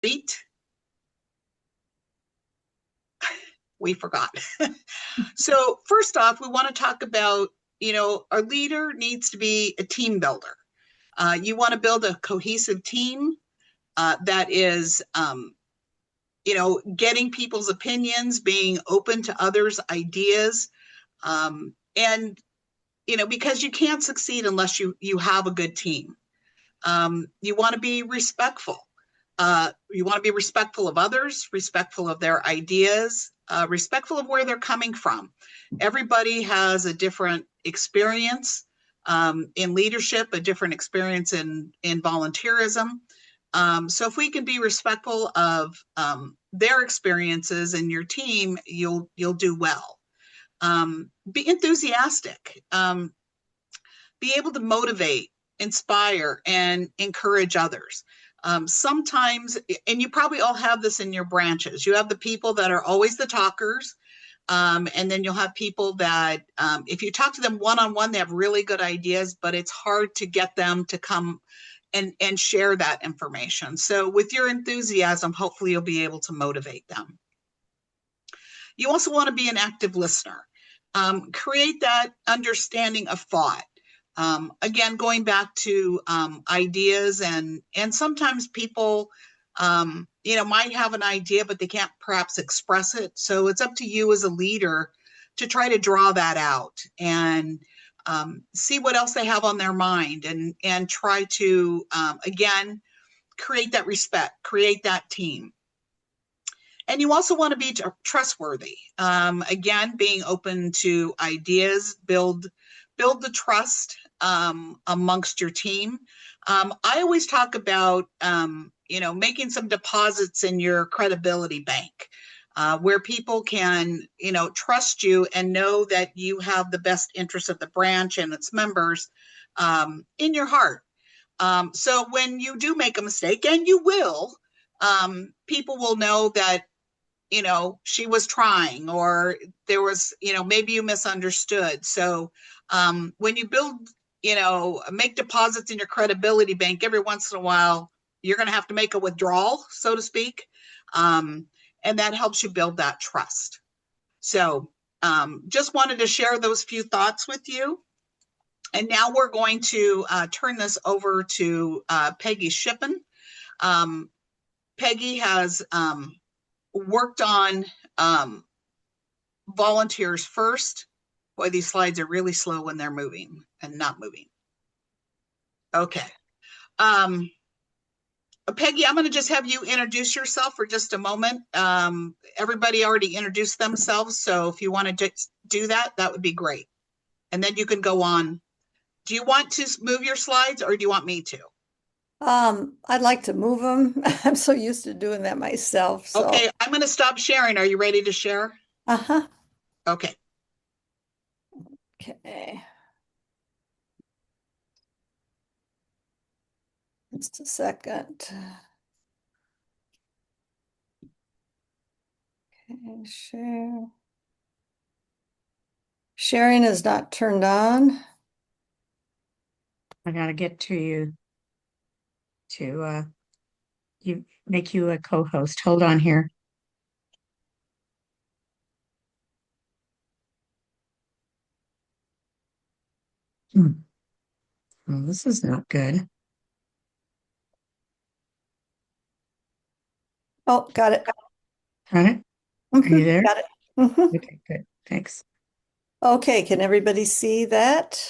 Beat, we forgot. So first off, we want to talk about, our leader needs to be a team builder. You want to build a cohesive team that is, getting people's opinions, being open to others' ideas, and because you can't succeed unless you have a good team. You want to be respectful. You want to be respectful of others, respectful of their ideas, respectful of where they're coming from. Everybody has a different experience in leadership, a different experience in volunteerism. So if we can be respectful of their experiences and your team, you'll do well. Be enthusiastic. Be able to motivate, inspire, and encourage others. Sometimes, and you probably all have this in your branches, you have the people that are always the talkers. And then you'll have people that, if you talk to them one-on-one, they have really good ideas, but it's hard to get them to come and share that information. So with your enthusiasm, hopefully you'll be able to motivate them. You also want to be an active listener. Create that understanding of thought. Again, going back to ideas, and sometimes people, might have an idea, but they can't perhaps express it. So it's up to you as a leader to try to draw that out and see what else they have on their mind, and try to, again, create that respect, create that team. And you also want to be trustworthy. Again, being open to ideas, build the trust amongst your team. I always talk about, making some deposits in your credibility bank, where people can, trust you and know that you have the best interest of the branch and its members in your heart. So when you do make a mistake, and you will, people will know that, she was trying, or there was, maybe you misunderstood. So when you build, make deposits in your credibility bank, every once in a while, you're going to have to make a withdrawal, so to speak. And that helps you build that trust. So just wanted to share those few thoughts with you. And now we're going to turn this over to Peggy Shippen. Peggy has worked on volunteers first. Boy, these slides are really slow when they're moving and not moving. Okay. Peggy, I'm going to just have you introduce yourself for just a moment. Everybody already introduced themselves, so if you want to just do that, that would be great. And then you can go on. Do you want to move your slides, or do you want me to? I'd like to move them. I'm so used to doing that myself. So, Okay, I'm going to stop sharing. Are you ready to share? uh-huh. Okay. Okay. Just a second. Okay, share. Sharing is not turned on. I gotta get to you to you make you a co-host. Hold on here. Well, this is not good. Oh, got it. Got it? Are you there? Got it. Mhm. Okay, good. Thanks. Okay, can everybody see that?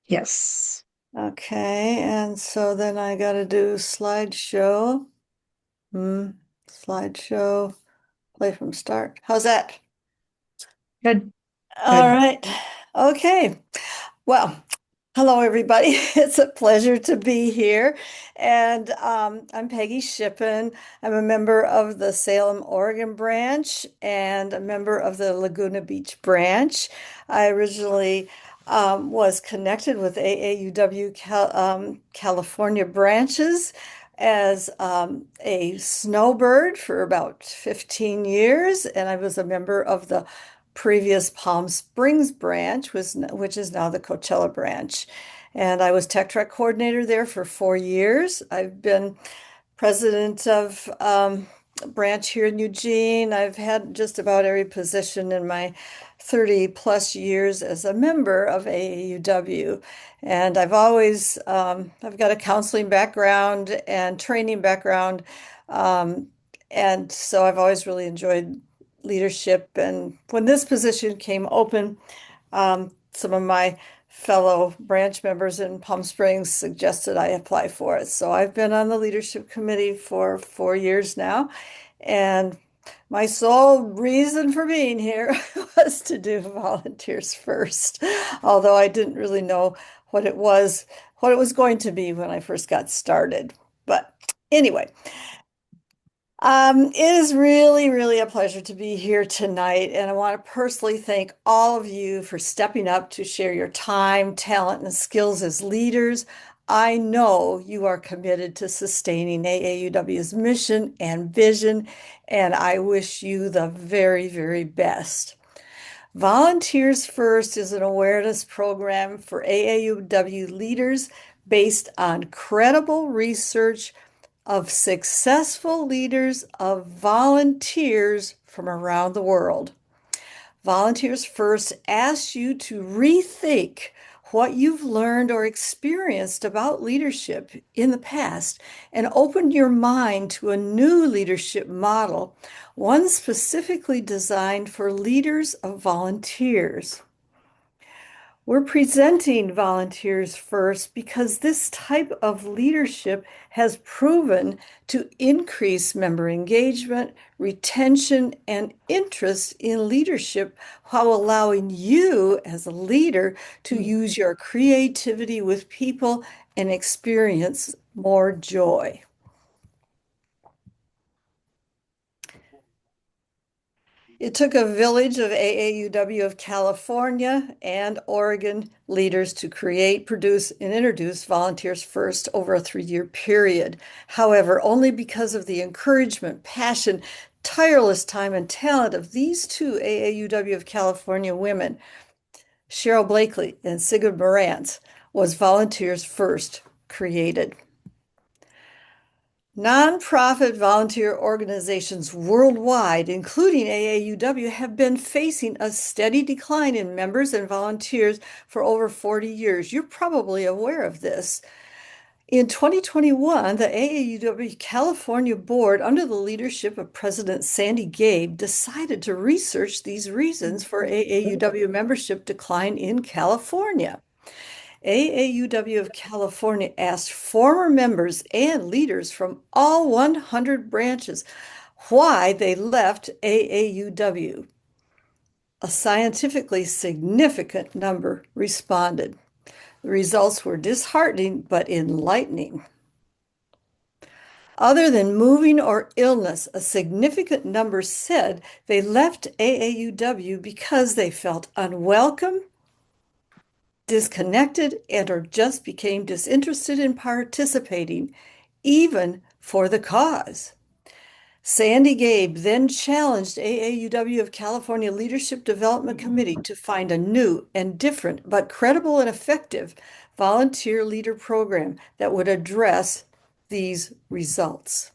Yes. Okay, and so then I got to do slideshow. Hmm. Slideshow, play from start. How's that? Good. All Good. right. Okay. Well, hello, everybody. It's a pleasure to be here. And I'm Peggy Shippen. I'm a member of the Salem, Oregon branch and a member of the Laguna Beach branch. I originally was connected with AAUW California branches as a snowbird for about 15 years, and I was a member of the previous Palm Springs branch, which is now the Coachella branch. And I was Tech Track coordinator there for 4 years. I've been president of a branch here in Eugene. I've had just about every position in my 30 plus years as a member of AAUW. And I've got a counseling background and training background. Um, and so I've always really enjoyed leadership. And when this position came open, some of my fellow branch members in Palm Springs suggested I apply for it. So I've been on the leadership committee for 4 years now. And my sole reason for being here was to do volunteers first, although I didn't really know what it was going to be when I first got started. But anyway, it is really, really a pleasure to be here tonight, and I want to personally thank all of you for stepping up to share your time, talent, and skills as leaders. I know you are committed to sustaining AAUW's mission and vision, and I wish you the very, very best. Volunteers First is an awareness program for AAUW leaders based on credible research of successful leaders of volunteers from around the world. Volunteers First asks you to rethink what you've learned or experienced about leadership in the past and open your mind to a new leadership model, one specifically designed for leaders of volunteers. We're presenting Volunteers First because this type of leadership has proven to increase member engagement, retention, and interest in leadership while allowing you as a leader to use your creativity with people and experience more joy. It took a village of AAUW of California and Oregon leaders to create, produce, and introduce Volunteers First over a 3-year period. However, only because of the encouragement, passion, tireless time, and talent of these two AAUW of California women, Cheryl Blakely and Sigrid Morantz, was Volunteers First created. Nonprofit volunteer organizations worldwide, including AAUW, have been facing a steady decline in members and volunteers for over 40 years. You're probably aware of this. In 2021, the AAUW California Board, under the leadership of President Sandy Gabe, decided to research these reasons for AAUW membership decline in California. AAUW of California asked former members and leaders from all 100 branches why they left AAUW. A scientifically significant number responded. The results were disheartening but enlightening. Other than moving or illness, a significant number said they left AAUW because they felt unwelcome, disconnected, and or just became disinterested in participating, even for the cause. Sandy Gabe then challenged AAUW of California Leadership Development Committee to find a new and different but credible and effective volunteer leader program that would address these results.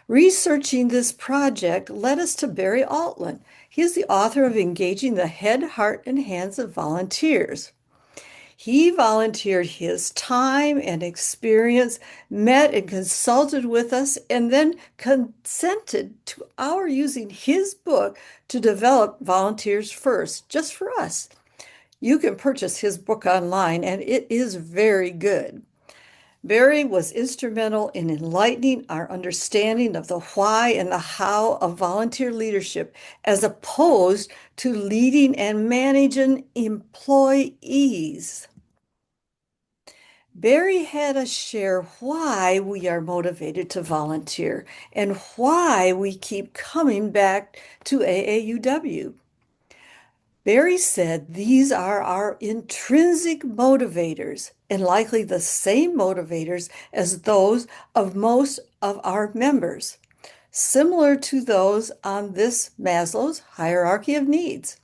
Researching this project led us to Barry Altland. He is the author of Engaging the Head, Heart, and Hands of Volunteers. He volunteered his time and experience, met and consulted with us, and then consented to our using his book to develop Volunteers First, just for us. You can purchase his book online, and it is very good. Barry was instrumental in enlightening our understanding of the why and the how of volunteer leadership as opposed to leading and managing employees. Barry had us share why we are motivated to volunteer and why we keep coming back to AAUW. Barry said these are our intrinsic motivators and likely the same motivators as those of most of our members, similar to those on this Maslow's hierarchy of needs.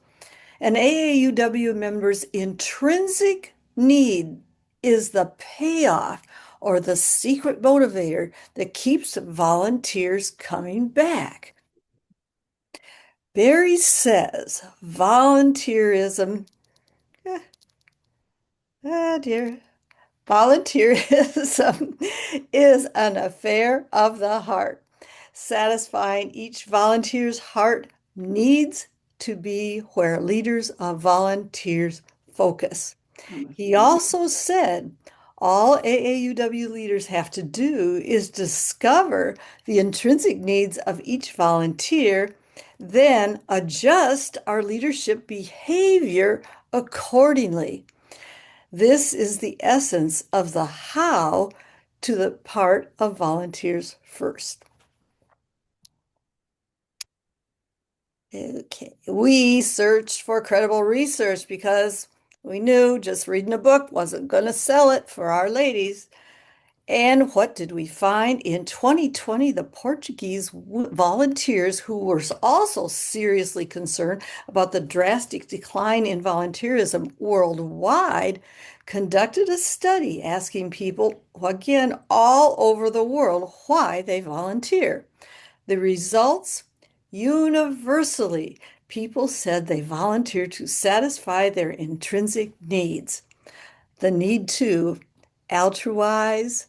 An AAUW member's intrinsic need is the payoff or the secret motivator that keeps volunteers coming back? Barry says volunteerism, eh, ah dear, volunteerism is an affair of the heart. Satisfying each volunteer's heart needs to be where leaders of volunteers focus. He also said all AAUW leaders have to do is discover the intrinsic needs of each volunteer, then adjust our leadership behavior accordingly. This is the essence of the how to the part of volunteers first. Okay, we searched for credible research because we knew just reading a book wasn't going to sell it for our ladies. And what did we find? In 2020, the Portuguese volunteers, who were also seriously concerned about the drastic decline in volunteerism worldwide, conducted a study asking people, again, all over the world, why they volunteer. The results, universally, people said they volunteer to satisfy their intrinsic needs. The need to altruize,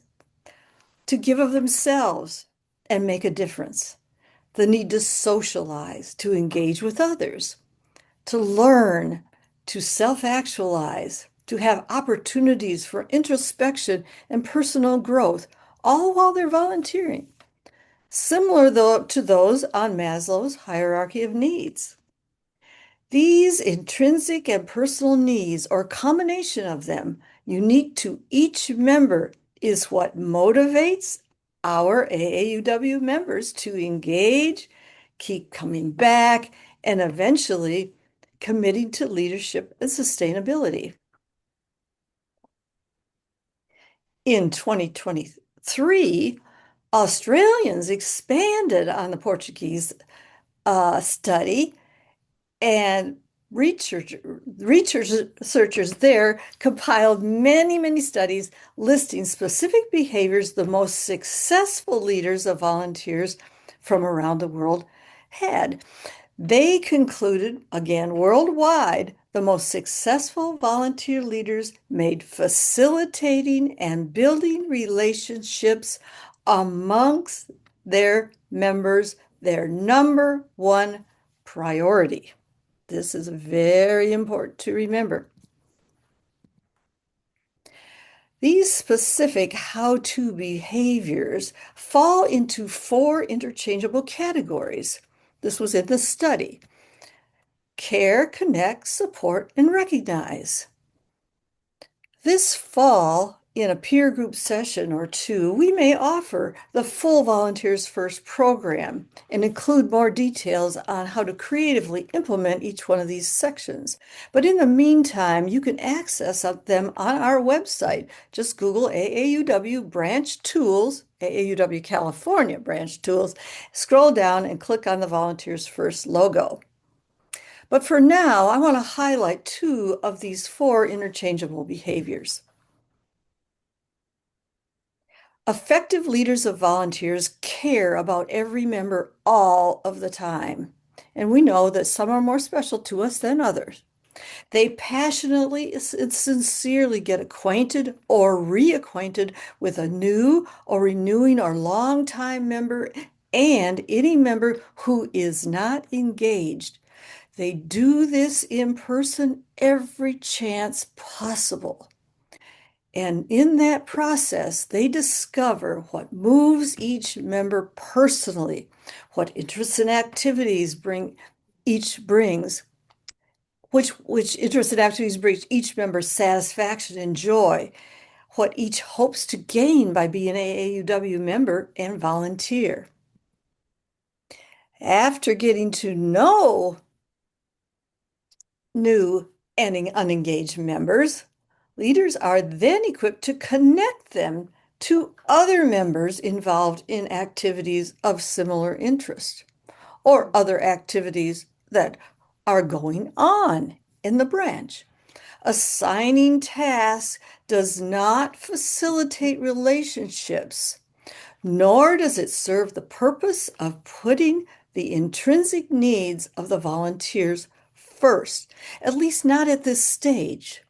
to give of themselves and make a difference. The need to socialize, to engage with others, to learn, to self-actualize, to have opportunities for introspection and personal growth, all while they're volunteering. Similar though to those on Maslow's hierarchy of needs. These intrinsic and personal needs, or combination of them, unique to each member, is what motivates our AAUW members to engage, keep coming back, and eventually committing to leadership and sustainability. In 2023, Australians expanded on the Portuguese study, and researchers there compiled many studies listing specific behaviors the most successful leaders of volunteers from around the world had. They concluded, again, worldwide, the most successful volunteer leaders made facilitating and building relationships amongst their members their number one priority. This is very important to remember. These specific how-to behaviors fall into 4 interchangeable categories. This was in the study. Care, connect, support, and recognize. This fall, in a peer group session or two, we may offer the full Volunteers First program and include more details on how to creatively implement each one of these sections. But in the meantime, you can access them on our website. Just Google AAUW Branch Tools, AAUW California Branch Tools, scroll down and click on the Volunteers First logo. But for now, I want to highlight 2 of these 4 interchangeable behaviors. Effective leaders of volunteers care about every member all of the time. And we know that some are more special to us than others. They passionately and sincerely get acquainted or reacquainted with a new or renewing or longtime member and any member who is not engaged. They do this in person every chance possible. And in that process, they discover what moves each member personally, what interests and activities each brings, which interests and activities bring each member satisfaction and joy, what each hopes to gain by being an AAUW member and volunteer. After getting to know new and unengaged members, leaders are then equipped to connect them to other members involved in activities of similar interest or other activities that are going on in the branch. Assigning tasks does not facilitate relationships, nor does it serve the purpose of putting the intrinsic needs of the volunteers first, at least not at this stage.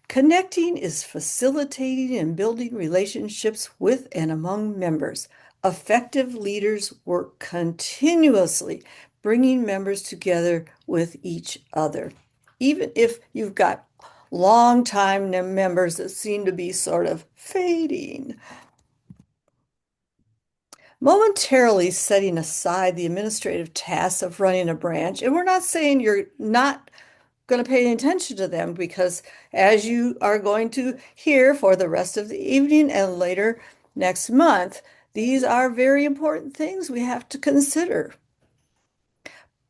Connecting is facilitating and building relationships with and among members. Effective leaders work continuously, bringing members together with each other. Even if you've got long-time members that seem to be sort of fading. Momentarily setting aside the administrative tasks of running a branch, and we're not saying you're not going to pay attention to them, because as you are going to hear for the rest of the evening and later next month, these are very important things we have to consider.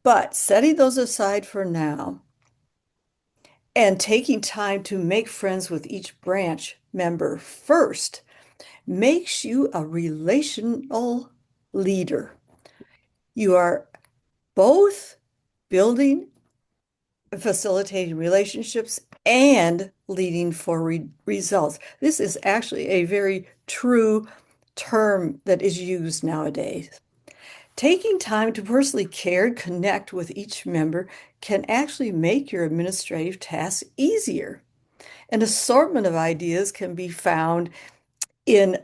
But setting those aside for now and taking time to make friends with each branch member first makes you a relational leader. You are both building and facilitating relationships and leading for results. This is actually a very true term that is used nowadays. Taking time to personally care and connect with each member can actually make your administrative tasks easier. An assortment of ideas can be found in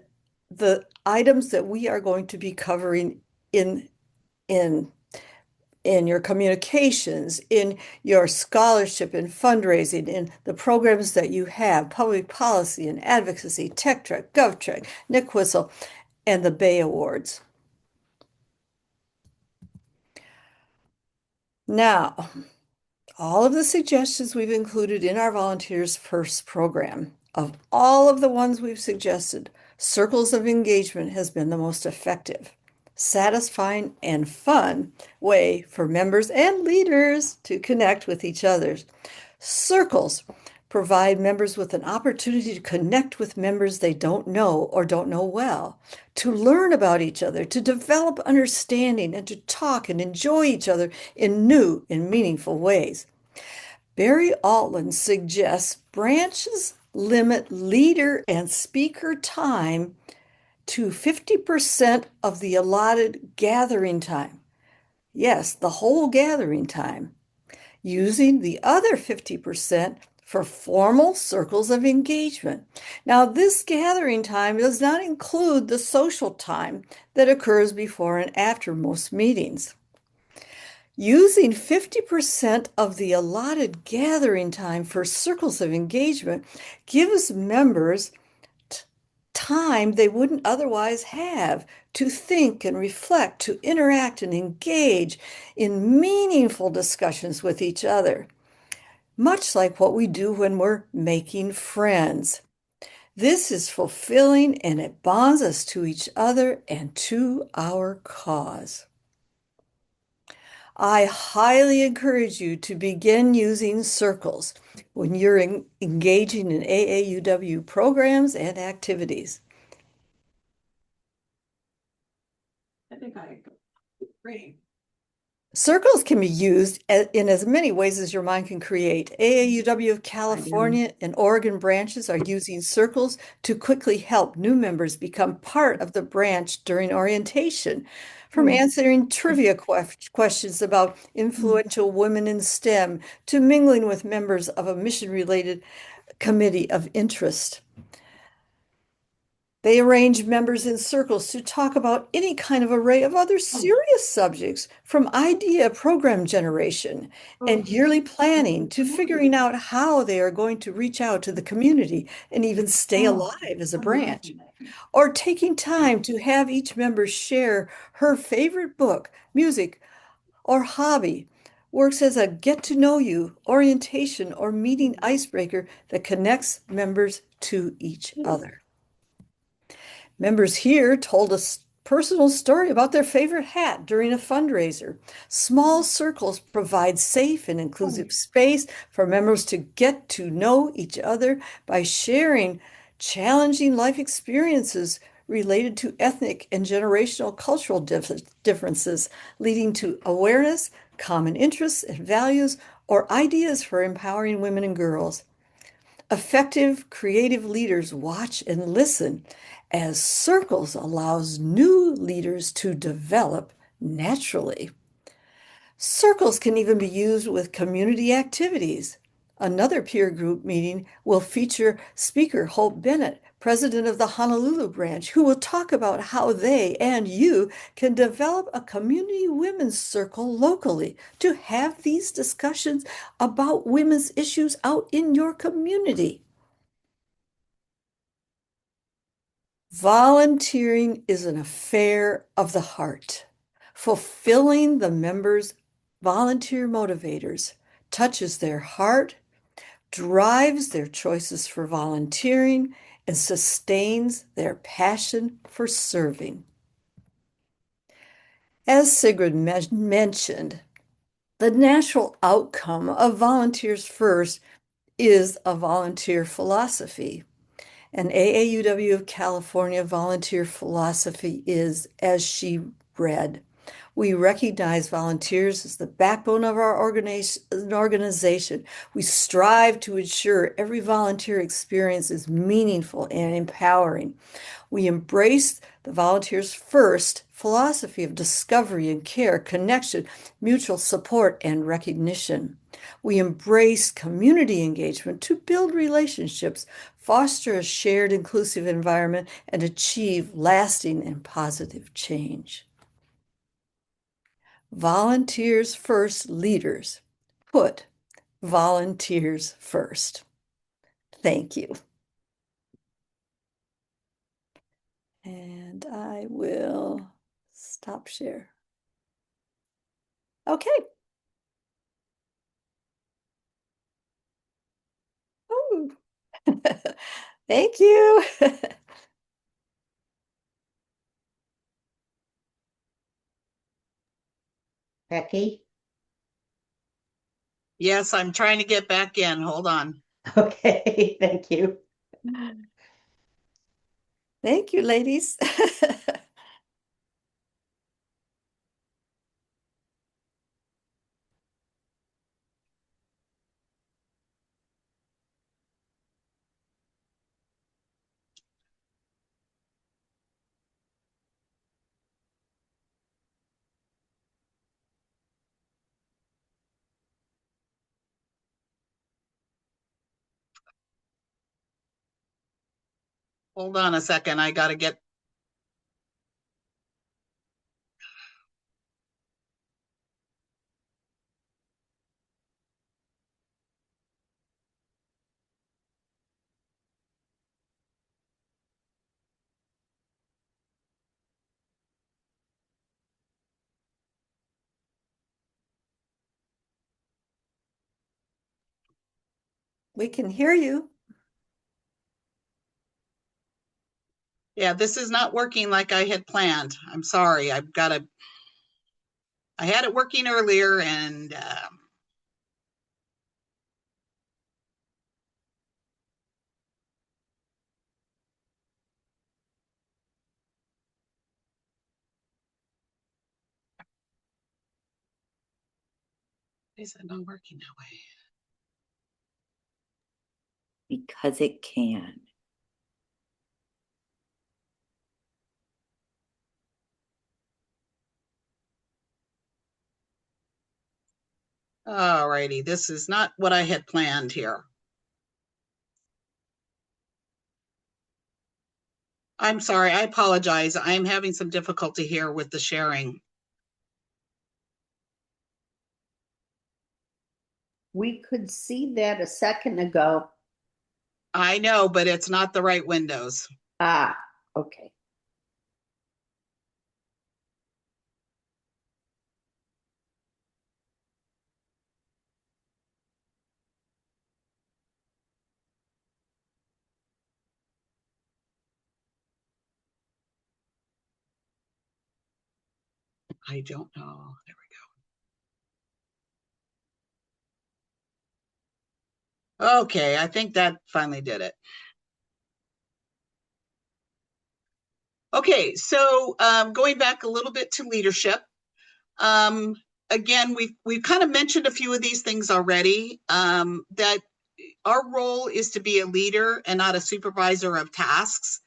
the items that we are going to be covering in your communications, in your scholarship and fundraising, in the programs that you have, public policy and advocacy, Tech Trek, GovTrek, Nick Whistle, and the Bay Awards. Now, all of the suggestions we've included in our Volunteers First program, of all of the ones we've suggested, Circles of Engagement has been the most effective, satisfying, and fun way for members and leaders to connect with each other. Circles provide members with an opportunity to connect with members they don't know or don't know well, to learn about each other, to develop understanding, and to talk and enjoy each other in new and meaningful ways. Barry Altland suggests branches limit leader and speaker time to 50% of the allotted gathering time. Yes, the whole gathering time, using the other 50% for formal circles of engagement. Now, this gathering time does not include the social time that occurs before and after most meetings. Using 50% of the allotted gathering time for circles of engagement gives members time they wouldn't otherwise have to think and reflect, to interact and engage in meaningful discussions with each other, much like what we do when we're making friends. This is fulfilling, and it bonds us to each other and to our cause. I highly encourage you to begin using circles when you're engaging in AAUW programs and activities. I think I agree. Circles can be used in as many ways as your mind can create. AAUW of California and Oregon branches are using circles to quickly help new members become part of the branch during orientation, from answering trivia questions about influential women in STEM to mingling with members of a mission-related committee of interest. They arrange members in circles to talk about any kind of array of other serious subjects, from idea program generation and yearly planning to figuring out how they are going to reach out to the community and even stay alive as a branch, or taking time to have each member share her favorite book, music, or hobby. Works as a get to know you, orientation, or meeting icebreaker that connects members to each other. Members here told a personal story about their favorite hat during a fundraiser. Small circles provide safe and inclusive space for members to get to know each other by sharing challenging life experiences related to ethnic and generational cultural differences, leading to awareness, common interests and values, or ideas for empowering women and girls. Effective creative leaders watch and listen as Circles allows new leaders to develop naturally. Circles can even be used with community activities. Another peer group meeting will feature speaker Hope Bennett, president of the Honolulu branch, who will talk about how they and you can develop a community women's circle locally to have these discussions about women's issues out in your community. Volunteering is an affair of the heart. Fulfilling the members' volunteer motivators touches their heart, drives their choices for volunteering, and sustains their passion for serving. As Sigrid mentioned, the natural outcome of Volunteers First is a volunteer philosophy. And AAUW of California volunteer philosophy is, as she read, we recognize volunteers as the backbone of our organization. We strive to ensure every volunteer experience is meaningful and empowering. We embrace the Volunteers First philosophy of discovery and care, connection, mutual support, and recognition. We embrace community engagement to build relationships, foster a shared inclusive environment, and achieve lasting and positive change. Volunteers First leaders put volunteers first. Thank you. And I will stop share. Okay. Oh. Thank you. Becky? Yes, I'm trying to get back in. Hold on. Okay, thank you. Thank you, ladies. Hold on a second. I got to get. We can hear you. Yeah, this is not working like I had planned. I'm sorry. I had it working earlier and is it not working that way? Because it can. All righty. This is not what I had planned here. I'm sorry. I apologize. I'm having some difficulty here with the sharing. We could see that a second ago. I know, but it's not the right windows. Ah, okay. I don't know. There we go. Okay, I think that finally did it. Okay, so going back a little bit to leadership. Again, we've kind of mentioned a few of these things already. That our role is to be a leader and not a supervisor of tasks.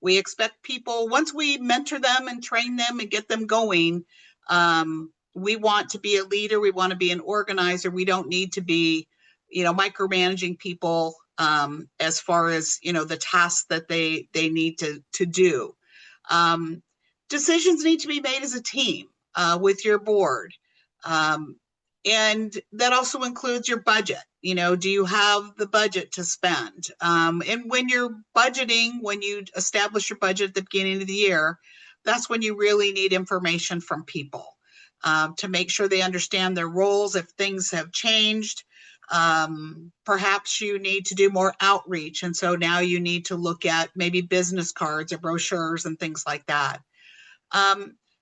We expect people, once we mentor them and train them and get them going, we want to be a leader. We want to be an organizer. We don't need to be, micromanaging people as far as, the tasks that they need to do. Decisions need to be made as a team with your board. And that also includes your budget. Do you have the budget to spend? And when you're budgeting, when you establish your budget at the beginning of the year, that's when you really need information from people to make sure they understand their roles. If things have changed, perhaps you need to do more outreach. And so now you need to look at maybe business cards or brochures and things like that.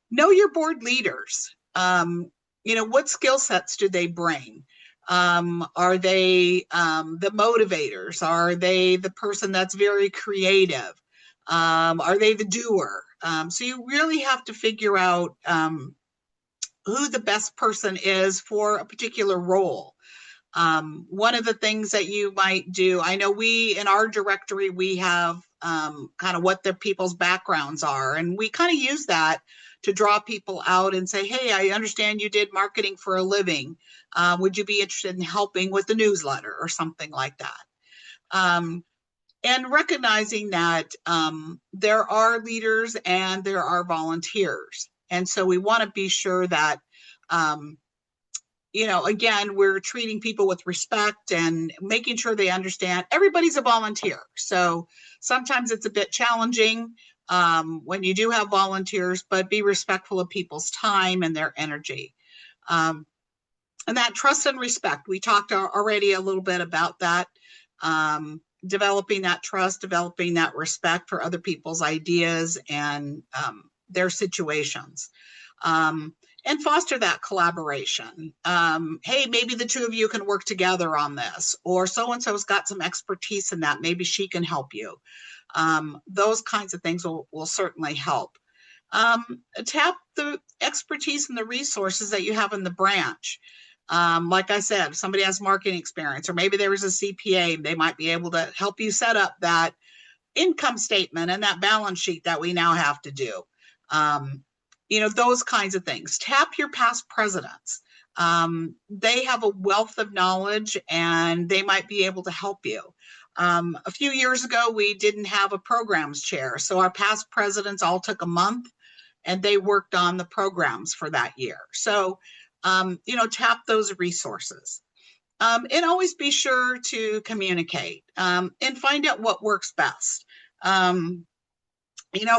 Know your board leaders. What skill sets do they bring? Are they the motivators? Are they the person that's very creative? Are they the doer? So you really have to figure out who the best person is for a particular role. One of the things that you might do, I know in our directory, we have kind of what the people's backgrounds are, and we kind of use that to draw people out and say, hey, I understand you did marketing for a living. Would you be interested in helping with the newsletter or something like that? And recognizing that there are leaders and there are volunteers. And so we want to be sure that, again, we're treating people with respect and making sure they understand everybody's a volunteer. So sometimes it's a bit challenging when you do have volunteers, but be respectful of people's time and their energy. And that trust and respect, we talked already a little bit about that. Developing that trust, developing that respect for other people's ideas and their situations. And foster that collaboration. Hey, maybe the two of you can work together on this, or so-and-so's got some expertise in that. Maybe she can help you. Those kinds of things will certainly help. Tap the expertise and the resources that you have in the branch. Like I said, if somebody has marketing experience, or maybe there was a CPA, they might be able to help you set up that income statement and that balance sheet that we now have to do. Those kinds of things. Tap your past presidents. They have a wealth of knowledge and they might be able to help you. A few years ago, we didn't have a programs chair. So our past presidents all took a month and they worked on the programs for that year. So, tap those resources. And always be sure to communicate and find out what works best.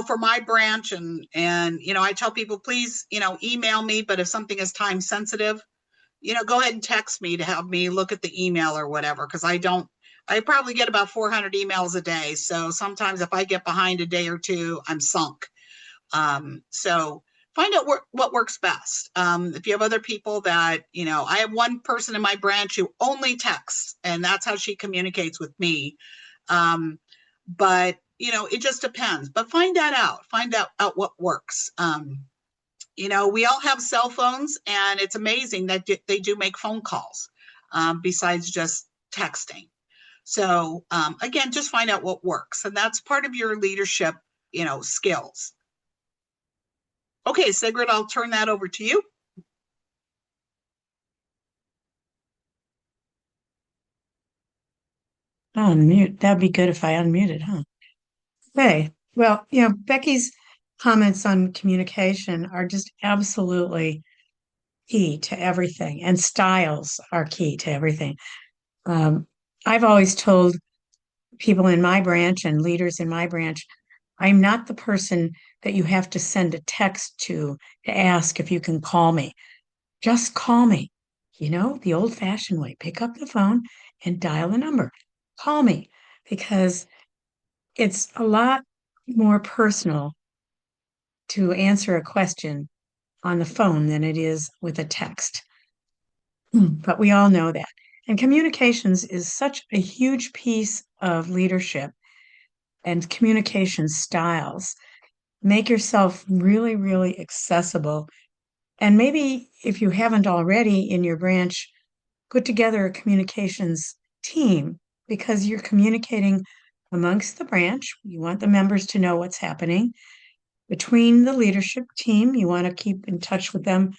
For my branch and I tell people, please, email me, but if something is time sensitive, go ahead and text me to have me look at the email or whatever, because I probably get about 400 emails a day. So sometimes if I get behind a day or two, I'm sunk. So find out what works best. If you have other people that, I have one person in my branch who only texts, and that's how she communicates with me. But it just depends, but find out what works. We all have cell phones, and it's amazing that they do make phone calls besides just texting. So again, just find out what works, and that's part of your leadership, skills. Okay, Sigrid, I'll turn that over to you. Unmute. That'd be good if I unmuted, huh? Okay. Well, Becky's comments on communication are just absolutely key to everything, and styles are key to everything. I've always told people in my branch and leaders in my branch, I'm not the person that you have to send a text to ask if you can call me. Just call me, the old-fashioned way. Pick up the phone and dial the number. Call me, because it's a lot more personal to answer a question on the phone than it is with a text. But we all know that. And communications is such a huge piece of leadership and communication styles. Make yourself really, really accessible. And maybe if you haven't already in your branch, put together a communications team because you're communicating amongst the branch. You want the members to know what's happening. Between the leadership team, you want to keep in touch with them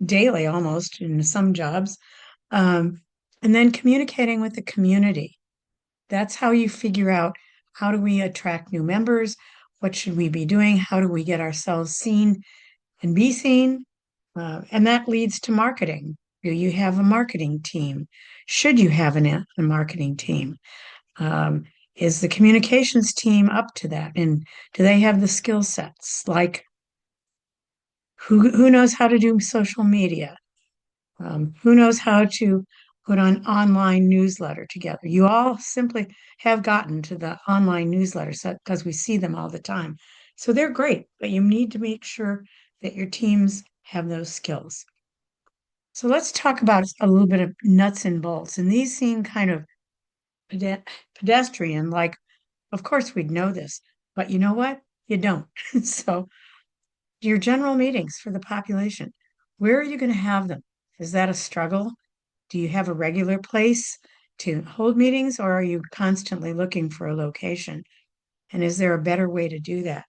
daily almost in some jobs. And then communicating with the community. That's how you figure out how do we attract new members? What should we be doing? How do we get ourselves seen and be seen? And that leads to marketing. Do you have a marketing team? Should you have a marketing team? Is the communications team up to that? And do they have the skill sets? Like who knows how to do social media? Who knows how to put an online newsletter together? You all simply have gotten to the online newsletters because we see them all the time. So they're great, but you need to make sure that your teams have those skills. So let's talk about a little bit of nuts and bolts. And these seem kind of pedestrian, like, of course we'd know this, but you know what? You don't. So your general meetings for the population, where are you going to have them? Is that a struggle? Do you have a regular place to hold meetings, or are you constantly looking for a location? And is there a better way to do that?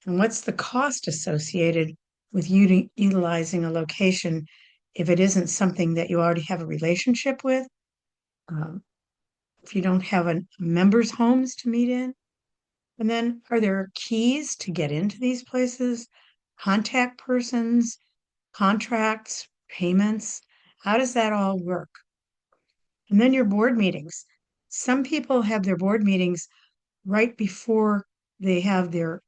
And what's the cost associated with utilizing a location if it isn't something that you already have a relationship with? If you don't have a members' homes to meet in? And then are there keys to get into these places? Contact persons, contracts, payments? How does that all work? And then your board meetings. Some people have their board meetings right before they have their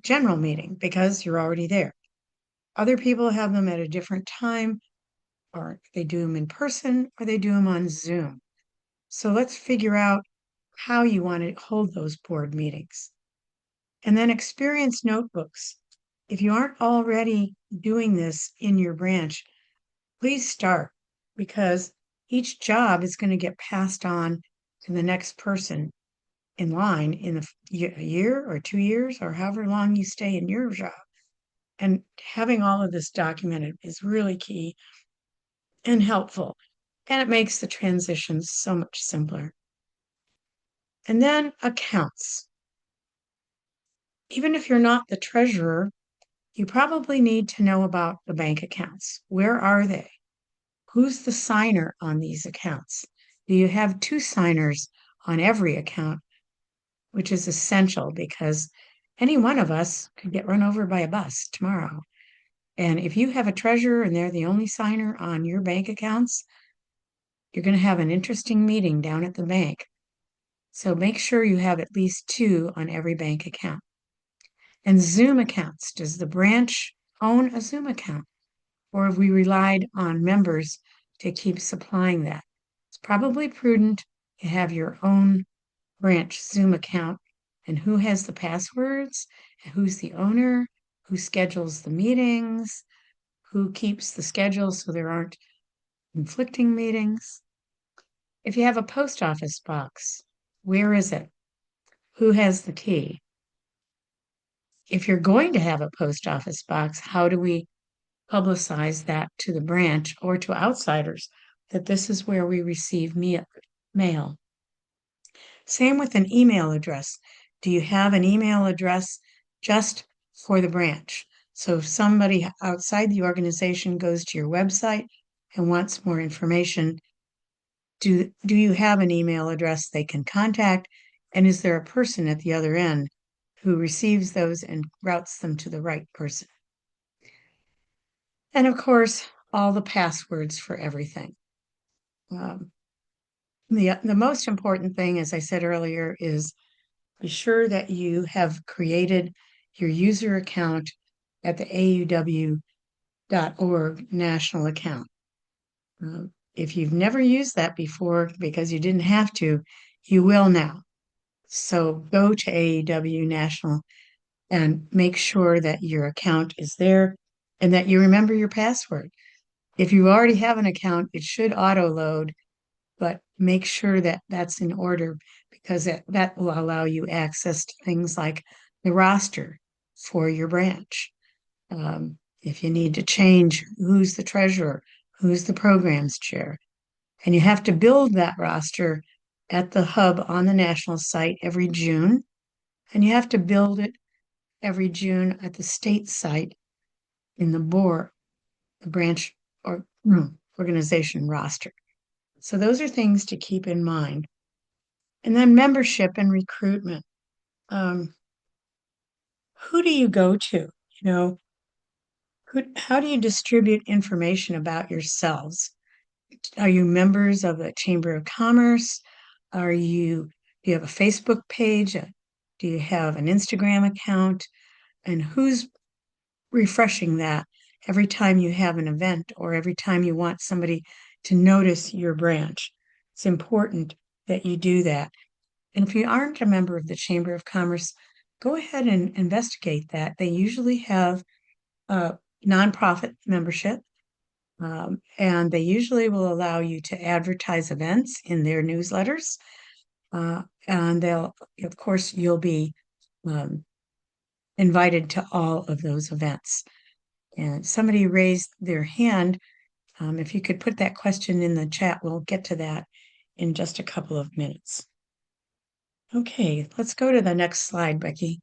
general meeting because you're already there. Other people have them at a different time, or they do them in person, or they do them on Zoom. So let's figure out how you want to hold those board meetings. And then experience notebooks. If you aren't already doing this in your branch, please start because each job is going to get passed on to the next person in line in a year or 2 years or however long you stay in your job. And having all of this documented is really key and helpful. And it makes the transition so much simpler. And then accounts. Even if you're not the treasurer, you probably need to know about the bank accounts. Where are they? Who's the signer on these accounts? Do you have 2 signers on every account, which is essential because any one of us could get run over by a bus tomorrow. And if you have a treasurer and they're the only signer on your bank accounts, you're going to have an interesting meeting down at the bank. So make sure you have at least 2 on every bank account. And Zoom accounts. Does the branch own a Zoom account? Or have we relied on members to keep supplying that? It's probably prudent to have your own branch Zoom account and who has the passwords, and who's the owner, who schedules the meetings, who keeps the schedule so there aren't conflicting meetings. If you have a post office box, where is it? Who has the key? If you're going to have a post office box, how do we publicize that to the branch or to outsiders that this is where we receive mail? Same with an email address. Do you have an email address just for the branch? So if somebody outside the organization goes to your website and wants more information, do you have an email address they can contact? And is there a person at the other end who receives those and routes them to the right person? And of course, all the passwords for everything. The most important thing, as I said earlier, is be sure that you have created your user account at the AUW.org national account. If you've never used that before because you didn't have to, you will now. So go to AUW National and make sure that your account is there and that you remember your password. If you already have an account, it should auto load, but make sure that that's in order because that will allow you access to things like the roster for your branch. If you need to change who's the treasurer, who's the programs chair, And you have to build that roster at the hub on the national site every June. And you have to build it every June at the state site in the BOR, the branch or organization roster. So those are things to keep in mind. And then membership and recruitment. Who do you go to? How do you distribute information about yourselves? Are you members of the Chamber of Commerce? Do you have a Facebook page? Do you have an Instagram account? And who's refreshing that every time you have an event or every time you want somebody to notice your branch? It's important that you do that. And if you aren't a member of the Chamber of Commerce, go ahead and investigate that. They usually have a nonprofit membership, and they usually will allow you to advertise events in their newsletters. And of course, you'll be invited to all of those events. And somebody raised their hand. If you could put that question in the chat, we'll get to that in just a couple of minutes. Okay, let's go to the next slide, Becky.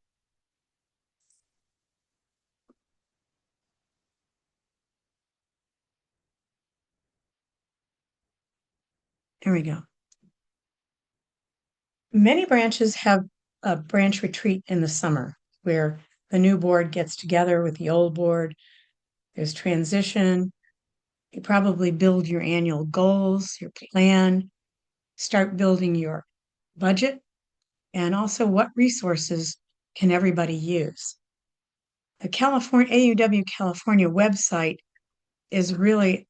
There we go. Many branches have a branch retreat in the summer where the new board gets together with the old board. There's transition. You probably build your annual goals, your plan, start building your budget, and also what resources can everybody use. The AUW California website is really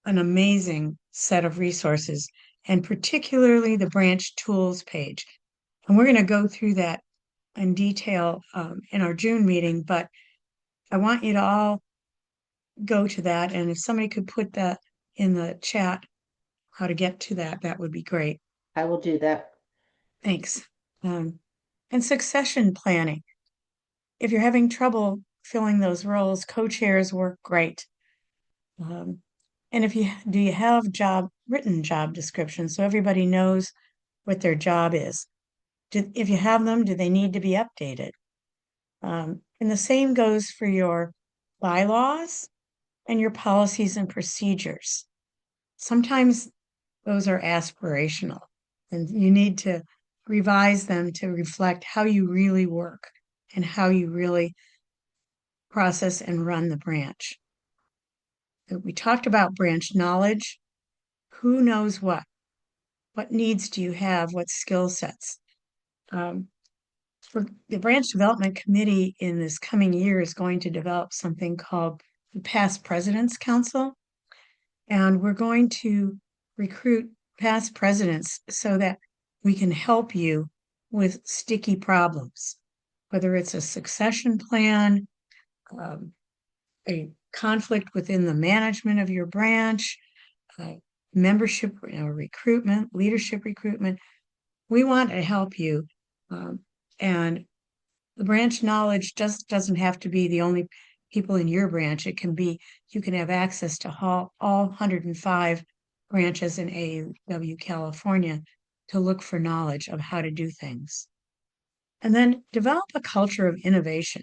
an amazing set of resources, and particularly the branch tools page. And we're going to go through that in detail in our June meeting, but I want you to all go to that. And if somebody could put that in the chat, how to get to that, that would be great. I will do that. Thanks. And succession planning. If you're having trouble filling those roles, co-chairs work great. And do you have written job descriptions so everybody knows what their job is? If you have them, do they need to be updated? And the same goes for your bylaws and your policies and procedures. Sometimes those are aspirational, and you need to revise them to reflect how you really work and how you really process and run the branch. We talked about branch knowledge. Who knows what? What needs do you have? What skill sets? For the branch development committee in this coming year is going to develop something called the Past Presidents Council. And we're going to recruit past presidents so that we can help you with sticky problems, whether it's a succession plan, a conflict within the management of your branch, membership, recruitment, leadership recruitment. We want to help you. And the branch knowledge just doesn't have to be the only people in your branch. It can be, you can have access to all 105 branches in AUW California to look for knowledge of how to do things. And then develop a culture of innovation.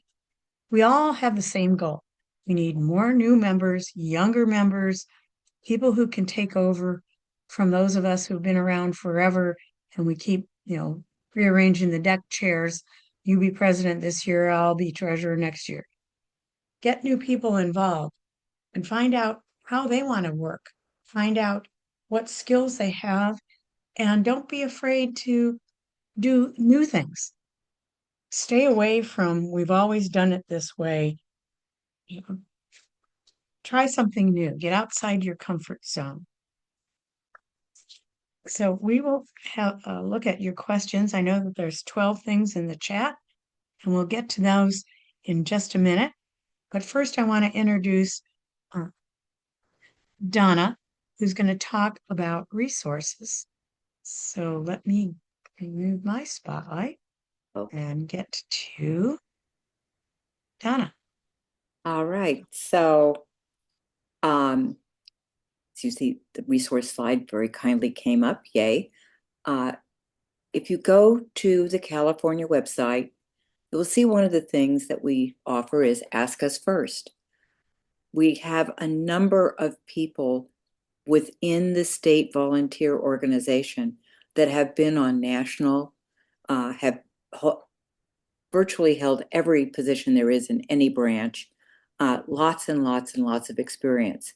We all have the same goal. We need more new members, younger members, people who can take over from those of us who've been around forever, and we keep, rearranging the deck chairs. You be president this year, I'll be treasurer next year. Get new people involved and find out how they want to work. Find out what skills they have, and don't be afraid to do new things. Stay away from, we've always done it this way. Try something new. Get outside your comfort zone. So we will have a look at your questions. I know that there's 12 things in the chat, and we'll get to those in just a minute. But first, I want to introduce Donna, who's going to talk about resources. So let me remove my spotlight and get to Donna. All right. So, as as you see, the resource slide very kindly came up, yay. If you go to the California website, you'll see one of the things that we offer is Ask Us First. We have a number of people within the state volunteer organization that have been on national, have virtually held every position there is in any branch, lots and lots and lots of experience.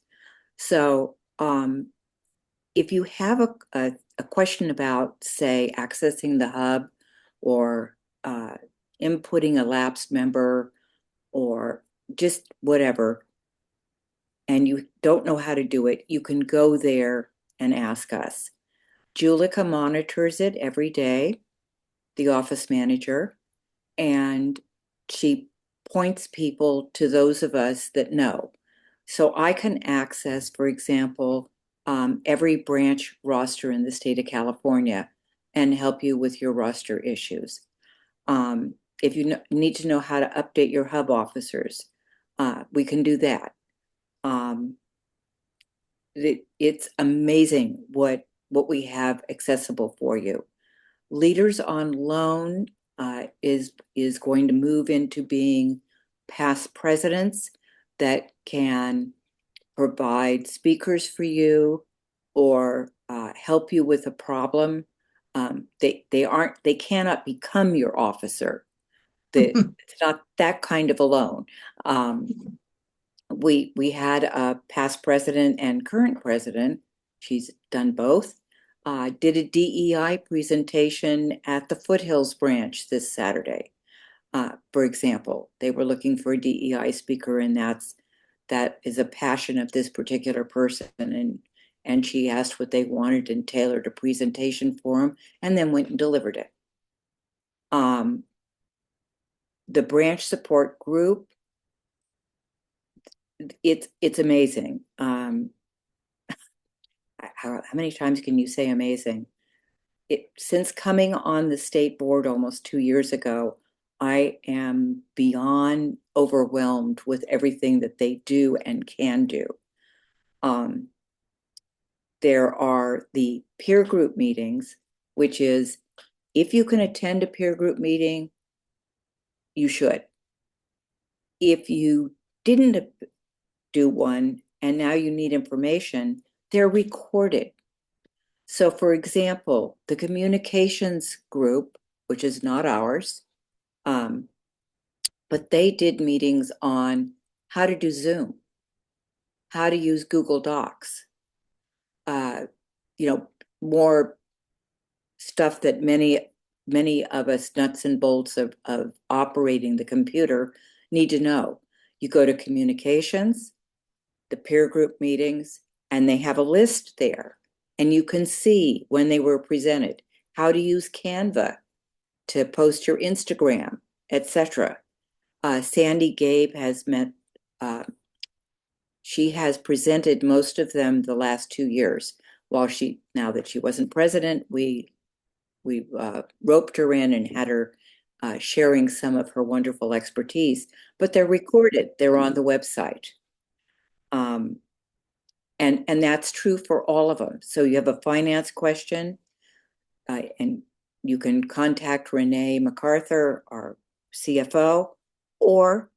So if you have a question about, say, accessing the hub or inputting a lapsed member or just whatever, and you don't know how to do it, you can go there and ask us. Julika monitors it every day, the office manager, and she points people to those of us that know. So I can access, for example, every branch roster in the state of California and help you with your roster issues. If you need to know how to update your hub officers, we can do that. It's amazing what we have accessible for you. Leaders on Loan is going to move into being past presidents that can provide speakers for you or help you with a problem. They cannot become your officer. It's not that kind of a loan. We had a past president and current president. She's done both. Did a DEI presentation at the Foothills branch this Saturday. For example, they were looking for a DEI speaker, and that is a passion of this particular person. And she asked what they wanted and tailored a presentation for them, and then went and delivered it. The branch support group, it's amazing. How many times can you say amazing? Since coming on the state board almost 2 years ago, I am beyond overwhelmed with everything that they do and can do. There are the peer group meetings, which is if you can attend a peer group meeting, you should. If you didn't do one and now you need information, they're recorded. So for example, the communications group, which is not ours, but they did meetings on how to do Zoom, how to use Google Docs, more stuff that many of us nuts and bolts of operating the computer need to know. You go to communications, the peer group meetings, and they have a list there. And you can see when they were presented, how to use Canva to post your Instagram, etc. Sandy Gabe has she has presented most of them the last 2 years. Now that she wasn't president, we roped her in and had her sharing some of her wonderful expertise, but they're recorded, they're on the website. And that's true for all of them. So you have a finance question, and you can contact Renee MacArthur, our CFO, or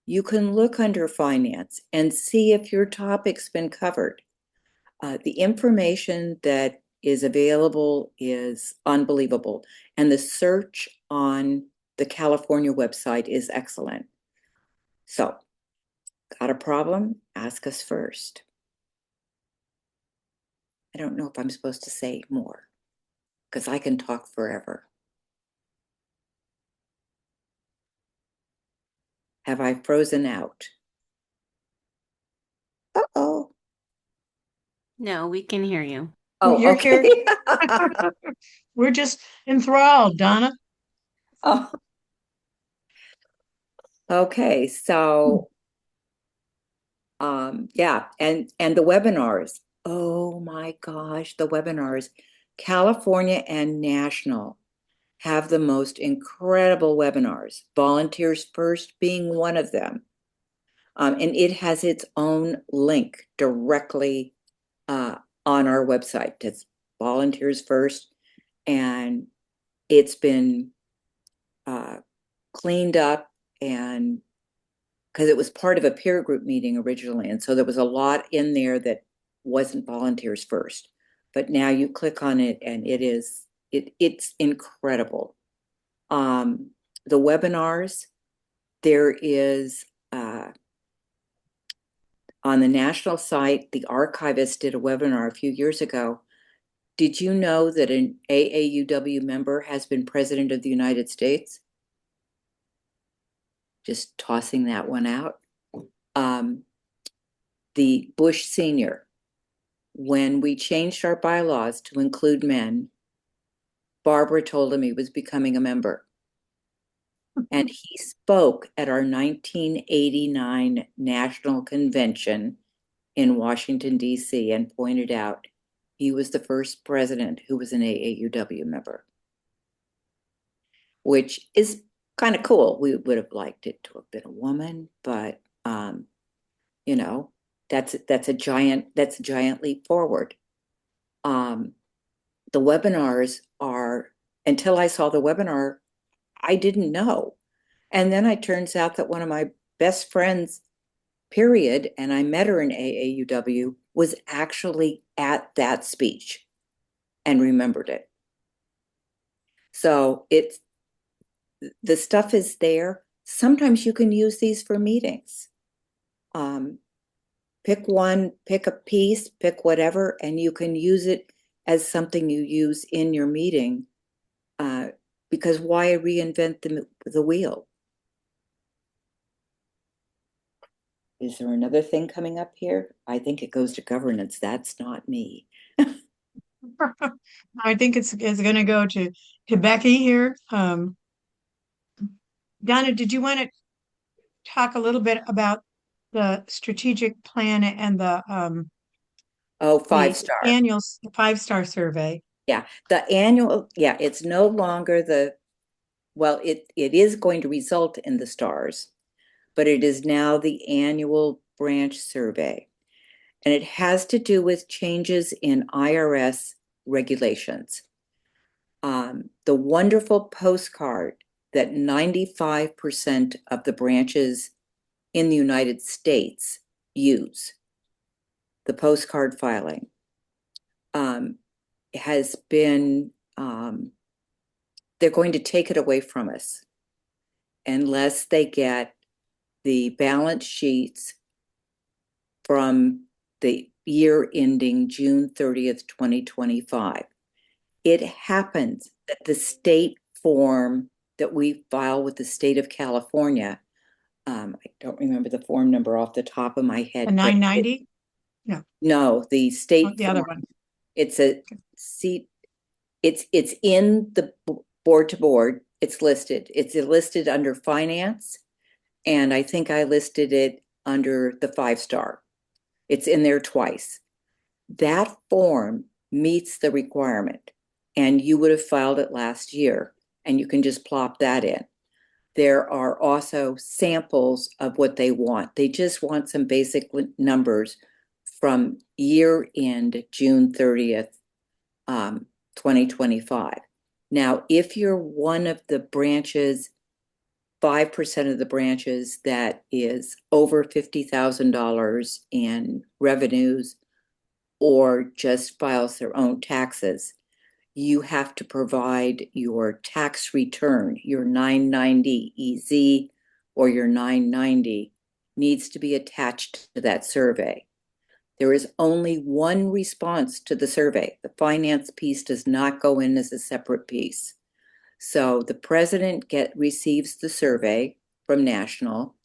you can look under finance and see if your topic's been covered. The information that is available is unbelievable. And the search on the California website is excellent. So, got a problem? Ask us first. I don't know if I'm supposed to say more, because I can talk forever. Have I frozen out? Uh-oh. No, we can hear you. Oh, You're okay. We're just enthralled, Donna. Oh. Okay, so yeah, and the webinars. Oh my gosh, the webinars. California and national have the most incredible webinars. Volunteers First being one of them. And it has its own link directly on our website. It's Volunteers First, and it's been cleaned up, and because it was part of a peer group meeting originally, and so there was a lot in there that wasn't Volunteers First. But now you click on it, and it's incredible. The webinars, there is on the national site, the archivist did a webinar a few years ago. Did you know that an AAUW member has been President of the United States? Just tossing that one out. The Bush Senior, when we changed our bylaws to include men, Barbara told him he was becoming a member. And he spoke at our 1989 National Convention in Washington, D.C., and pointed out he was the first president who was an AAUW member, which is kind of cool. We would have liked it to have been a woman, but you know, that's a giant leap forward. The webinars are, until I saw the webinar, I didn't know. And then it turns out that one of my best friends, period, and I met her in AAUW, was actually at that speech and remembered it. So the stuff is there. Sometimes you can use these for meetings. Pick one, pick a piece, pick whatever, and you can use it as something you use in your meeting. Because why reinvent the wheel? Is there another thing coming up here? I think it goes to governance. That's not me. I think it's going to go to Becky here. Donna, did you want to talk a little bit about the strategic plan and the Oh, 5-star. annual 5-star survey? Yeah, the annual, yeah, it's no longer well, it is going to result in the stars, but it is now the annual branch survey. And it has to do with changes in IRS regulations. The wonderful postcard that 95% of the branches in the United States use, the postcard filing, has been, they're going to take it away from us unless they get the balance sheets from the year ending June 30th, 2025. It happens that the state form that we file with the state of California, I don't remember the form number off the top of my head. The 990? No, the state Oh, the other one. It's a seat. It's in the board to board. It's listed. It's listed under finance, and I think I listed it under the 5-star. It's in there twice. That form meets the requirement, and you would have filed it last year, and you can just plop that in. There are also samples of what they want. They just want some basic numbers from year end June 30th, 2025. Now, if you're one of the branches, 5% of the branches that is over $50,000 in revenues or just files their own taxes, you have to provide your tax return, your 990 EZ or your 990 needs to be attached to that survey. There is only one response to the survey. The finance piece does not go in as a separate piece. So the president receives the survey from National.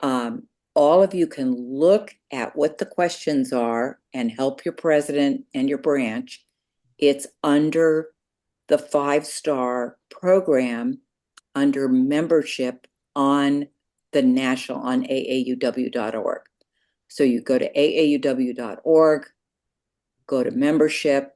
All of you can look at what the questions are and help your president and your branch. It's under the 5-star program under membership on the national, on aauw.org. So you go to aauw.org, go to membership,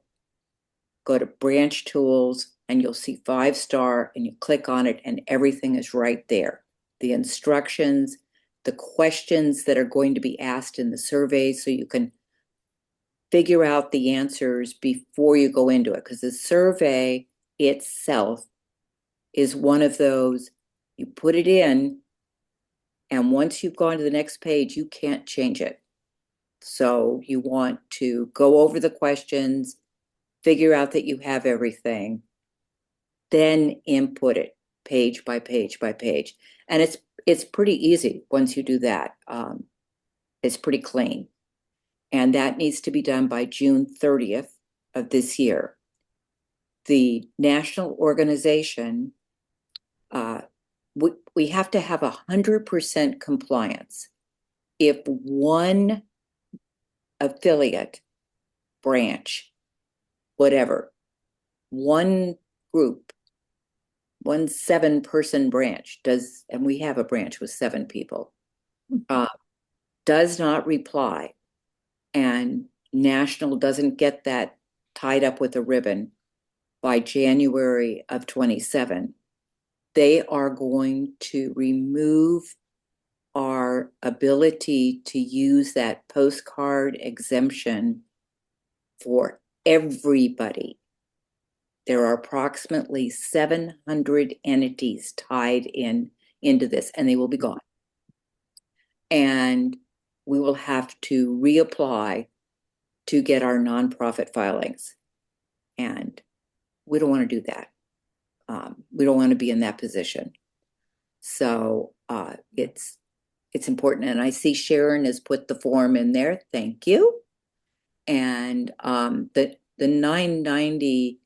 go to branch tools, and you'll see 5-star, and you click on it, and everything is right there. The instructions, the questions that are going to be asked in the survey, so you can figure out the answers before you go into it, because the survey itself is one of those, you put it in, and once you've gone to the next page, you can't change it. So you want to go over the questions, figure out that you have everything, then input it page by page by page. And it's pretty easy once you do that. It's pretty clean. And that needs to be done by June 30th of this year. The national organization, we have to have 100% compliance. If one affiliate, branch, whatever, one group, one 7-person branch does, and we have a branch with 7 people, does not reply, and national doesn't get that tied up with a ribbon by January of 27, they are going to remove our ability to use that postcard exemption for everybody. There are approximately 700 entities tied into this, and they will be gone. And we will have to reapply to get our nonprofit filings. And we don't want to do that. We don't want to be in that position. So it's important. And I see Sharon has put the form in there. Thank you. And the 990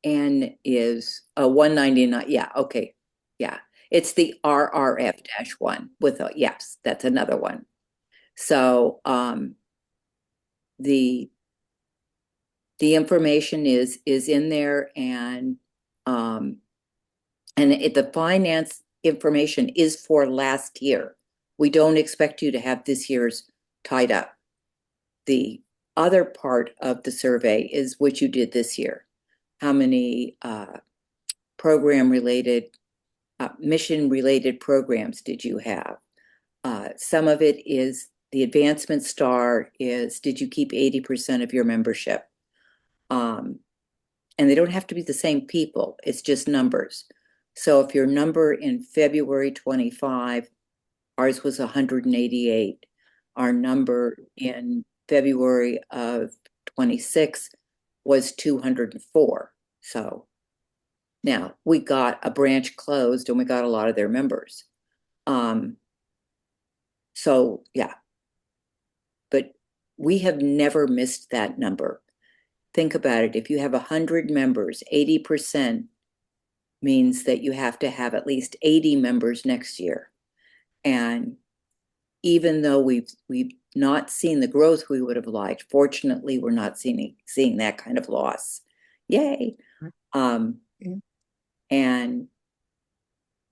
N is 199. Yeah, okay. Yeah. It's the RRF-1 with a, yes, that's another one. So the information is in there, and the finance information is for last year. We don't expect you to have this year's tied up. The other part of the survey is what you did this year. How many program-related, mission-related programs did you have? Some of it is the advancement star is, did you keep 80% of your membership? And they don't have to be the same people. It's just numbers. So if your number in February 25, ours was 188. Our number in February of 26 was 204. So now we got a branch closed and we got a lot of their members. So yeah, but we have never missed that number. Think about it. If you have 100 members, 80% means that you have to have at least 80 members next year. And even though we've not seen the growth we would have liked, fortunately, we're not seeing that kind of loss. Yay. And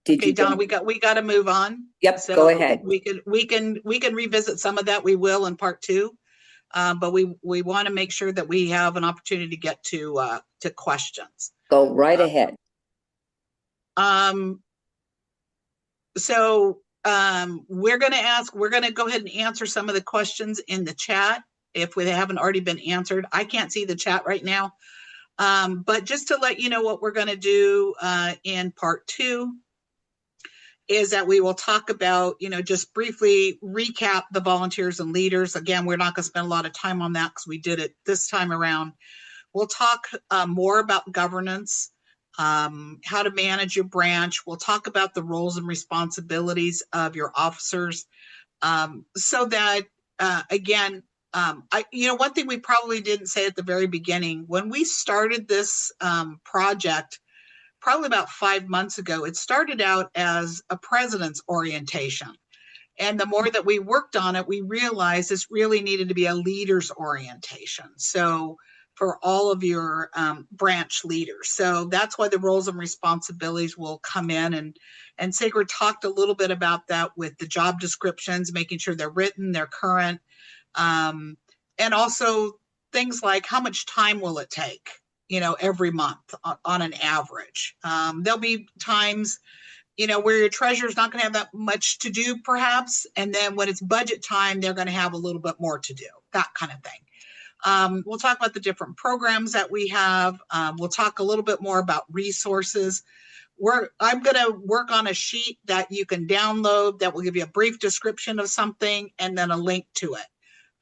Okay, Donna, we got to move on. Yep, So go ahead. We can revisit some of that. We will in part 2. But we want to make sure that we have an opportunity to get to questions. Go right ahead. So we're going to go ahead and answer some of the questions in the chat if they haven't already been answered. I can't see the chat right now. But just to let you know what we're going to do in part 2 is that we will talk about, just briefly recap the volunteers and leaders. Again, we're not going to spend a lot of time on that because we did it this time around. We'll talk more about governance, how to manage your branch. We'll talk about the roles and responsibilities of your officers, so that, again, one thing we probably didn't say at the very beginning, when we started this project, probably about 5 months ago, it started out as a president's orientation. And the more that we worked on it, we realized this really needed to be a leader's orientation. So for all of your branch leaders. So that's why the roles and responsibilities will come in. And Sigrid talked a little bit about that with the job descriptions, making sure they're written, they're current. And also things like how much time will it take, every month on an average. There'll be times where your treasurer's not going to have that much to do perhaps. And then when it's budget time, they're going to have a little bit more to do, that kind of thing. We'll talk about the different programs that we have. We'll talk a little bit more about resources. I'm going to work on a sheet that you can download that will give you a brief description of something and then a link to it.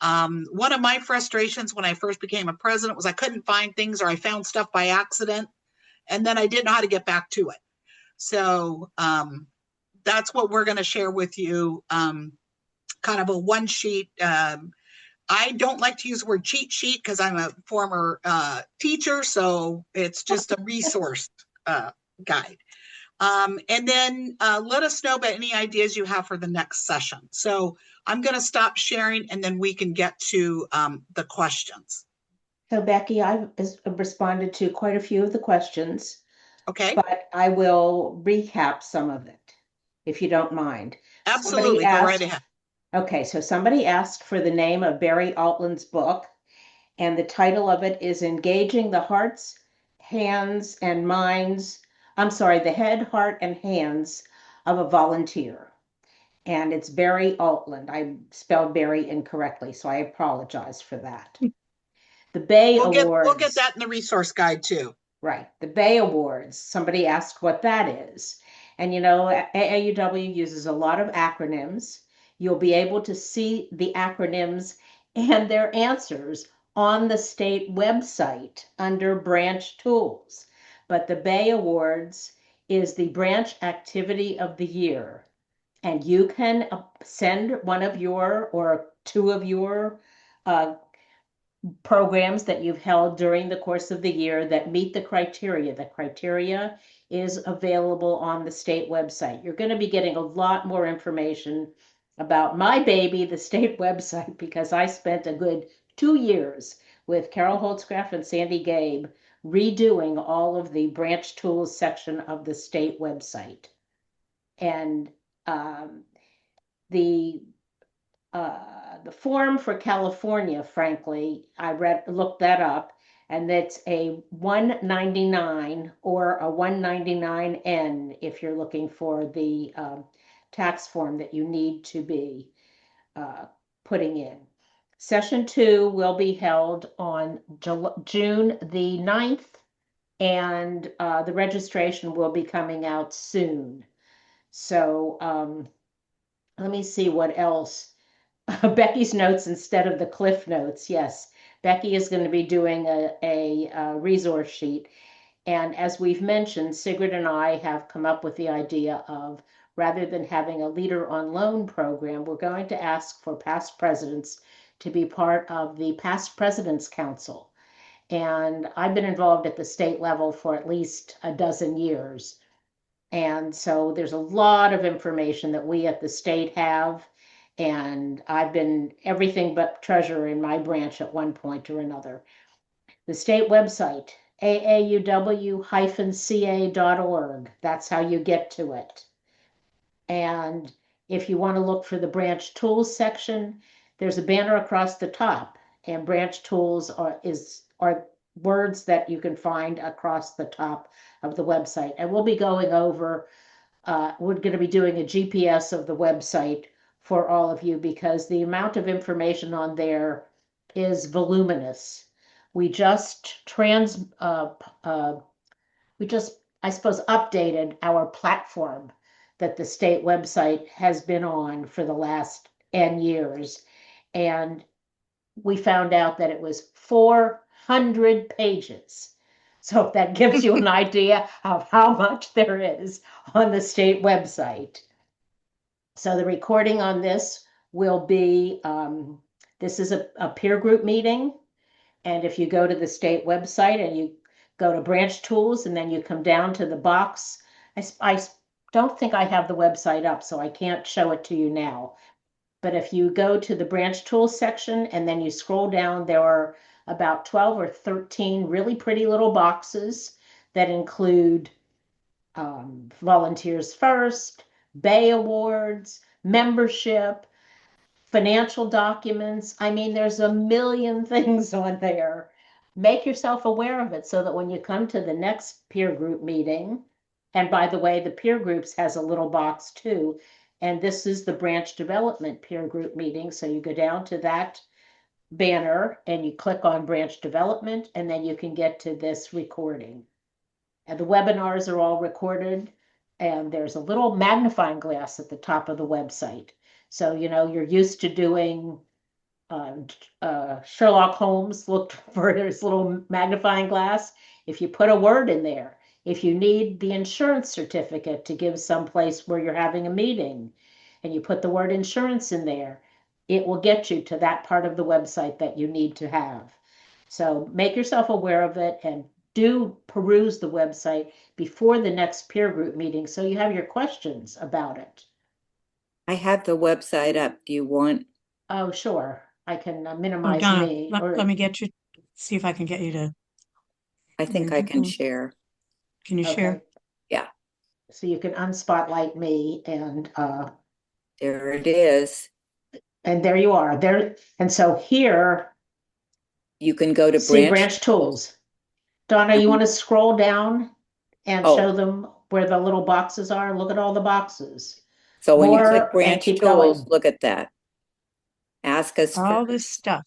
One of my frustrations when I first became a president was I couldn't find things, or I found stuff by accident, and then I didn't know how to get back to it. So that's what we're going to share with you, kind of a one sheet. I don't like to use the word cheat sheet because I'm a former teacher, so it's just a resource guide. And then let us know about any ideas you have for the next session. So I'm going to stop sharing, and then we can get to the questions. So Becky, I've responded to quite a few of the questions, Okay, but I will recap some of it, if you don't mind. absolutely. Go right ahead. Okay, so somebody asked for the name of Barry Altland's book, and the title of it is Engaging the Hearts, Hands, and Minds. I'm sorry, the head, heart, and hands of a volunteer. And it's Barry Altland. I spelled Barry incorrectly, so I apologize for that. The Bay Awards. We'll get that in the resource guide too. Right, the Bay Awards. Somebody asked what that is. And AAUW uses a lot of acronyms. You'll be able to see the acronyms and their answers on the state website under branch tools. But the Bay Awards is the branch activity of the year. And you can send one of your or two of your programs that you've held during the course of the year that meet the criteria. The criteria is available on the state website. You're going to be getting a lot more information about my baby, the state website, because I spent a good 2 years with Carol Holtzcraft and Sandy Gabe redoing all of the branch tools section of the state website. And the form for California, frankly, I looked that up, and that's a 199 or a 199N if you're looking for the tax form that you need to be putting in. Session 2 will be held on June the 9th, and the registration will be coming out soon. So let me see what else. Becky's notes instead of the Cliff Notes. Yes, Becky is going to be doing a resource sheet. And as we've mentioned, Sigrid and I have come up with the idea of, rather than having a Leader on Loan program, we're going to ask for past presidents to be part of the Past Presidents Council. And I've been involved at the state level for at least a dozen years. And so there's a lot of information that we at the state have. And I've been everything but treasurer in my branch at one point or another. The state website, aauw-ca.org. That's how you get to it. And if you want to look for the branch tools section, there's a banner across the top. And branch tools are words that you can find across the top of the website. And we'll be going over, we're going to be doing a GPS of the website for all of you, because the amount of information on there is voluminous. We just I suppose, updated our platform that the state website has been on for the last N years. And we found out that it was 400 pages. So if that gives you an idea of how much there is on the state website. So the recording on this will be, this is a peer group meeting. And if you go to the state website and you go to branch tools and then you come down to the box, I don't think I have the website up, so I can't show it to you now. But if you go to the branch tools section and then you scroll down, there are about 12 or 13 really pretty little boxes that include Volunteers First, Bay Awards, membership, financial documents. I mean, there's a million things on there. Make yourself aware of it so that when you come to the next peer group meeting, And by the way, the peer groups has a little box too. And this is the branch development peer group meeting. So you go down to that banner and you click on branch development, and then you can get to this recording. And the webinars are all recorded, and there's a little magnifying glass at the top of the website. So, you're used to doing Sherlock Holmes looked for his little magnifying glass. If you put a word in there, if you need the insurance certificate to give someplace where you're having a meeting, and you put the word insurance in there, it will get you to that part of the website that you need to have. So make yourself aware of it and do peruse the website before the next peer group meeting so you have your questions about it. I have the website up. Do you want? Oh, sure. I can Oh, minimize Donna, me. let me get you, see if I can get you to, I think I can share. can you Okay. share? Yeah, So you can unspotlight me and there it is. there you are. There. And so here, You can go to see branch. branch tools. Donna, you want to scroll down and Oh. show them where the little boxes are? Look at all the boxes. So when you More click and branch keep tools, going. look at that. Ask us All first. this stuff.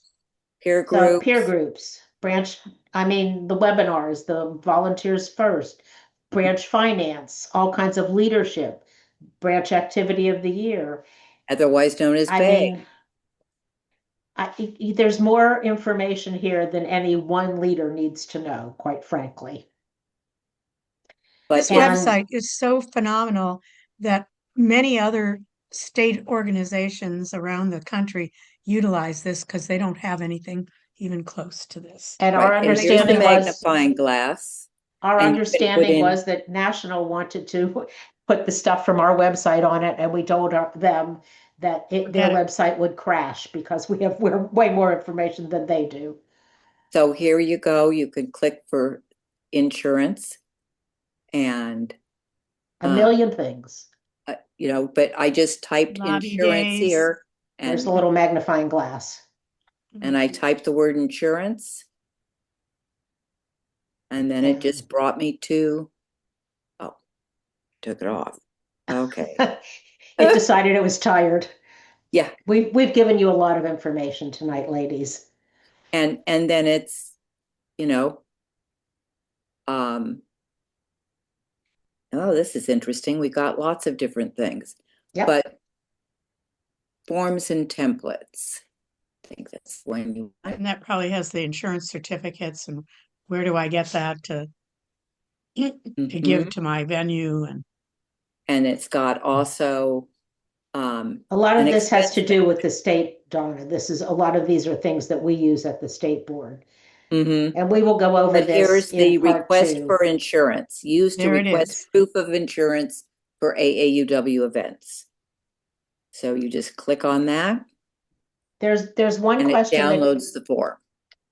Peer So peer groups. groups, the webinars, the volunteers first, branch finance, all kinds of leadership, branch activity of the year. Otherwise known as I BAY. mean, there's more information here than any one leader needs to know, quite frankly. This But website is so phenomenal that many other state organizations around the country utilize this because they don't have anything even close to this. And right, our and here's the understanding was magnifying glass. our and you can put understanding in- was that National wanted to put the stuff from our website on it, and we told them that their Forget it. website would crash because we're way more information than they do. So here you go. You can click for insurance and A million things. but I just typed Lobby insurance days. here There's and a little magnifying glass. I typed the word insurance. And then it just brought me to, took it off. Okay. It decided it was tired. Yeah. We've given you a lot of information tonight, ladies. And then it's, oh, this is interesting. We got lots of different things. Yep. But forms and templates. I think that's when you And that probably has the insurance certificates and where do I get that to give to my venue and it's got also A lot of an this has to expense do with the state, Donna. A lot of these are things that we use at the state board. And we will go over But here's this in the part request 2. for insurance. Used to There it request is. proof of insurance for AAUW events. So you just click on that There's one and it question downloads the form.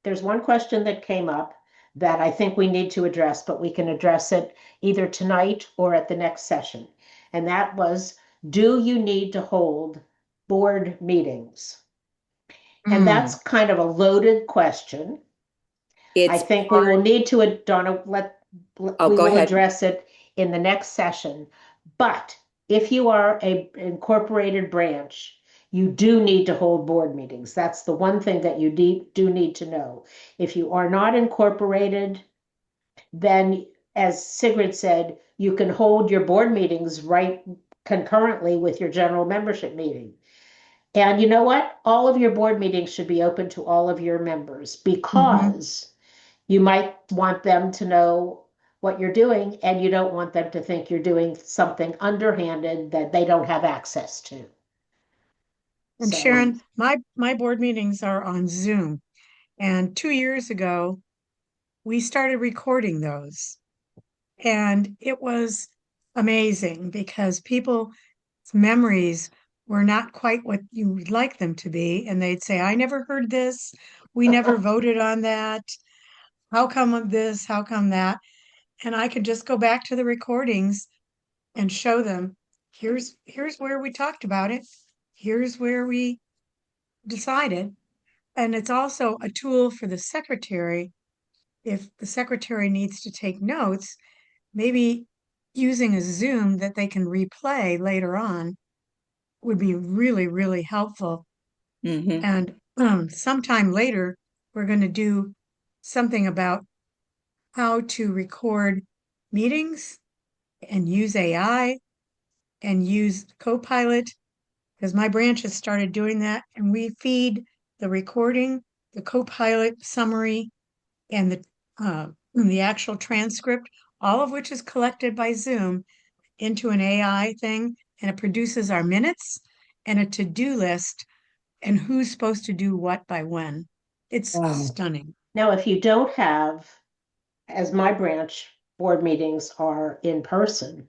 There's one question that came up that I think we need to address, but we can address it either tonight or at the next session. And that was, do you need to hold board meetings? And that's kind of a loaded question. I It's think we will need to, Donna, we go will ahead. address it in the next session. But if you are an incorporated branch, you do need to hold board meetings. That's the one thing that you do need to know. If you are not incorporated, then as Sigrid said, you can hold your board meetings right concurrently with your general membership meeting. And you know what? All of your board meetings should be open to all of your members because you might want them to know what you're doing and you don't want them to think you're doing something underhanded that they don't have access to. And So- Sharon, my board meetings are on Zoom. And 2 years ago, we started recording those. And it was amazing because people's memories were not quite what you would like them to be. And they'd say, I never heard this. We never voted on that. How come this? How come that? And I could just go back to the recordings and show them, here's where we talked about it. Here's where we decided. And it's also a tool for the secretary. If the secretary needs to take notes, maybe using a Zoom that they can replay later on would be really, really helpful. Mhm. And sometime later, we're going to do something about how to record meetings and use AI and use Copilot, because my branch has started doing that. And we feed the recording, the Copilot summary, and the actual transcript, all of which is collected by Zoom into an AI thing, and it produces our minutes and a to-do list and who's supposed to do what by when. It's Wow. stunning. Now, if you don't have, as my branch, board meetings are in person,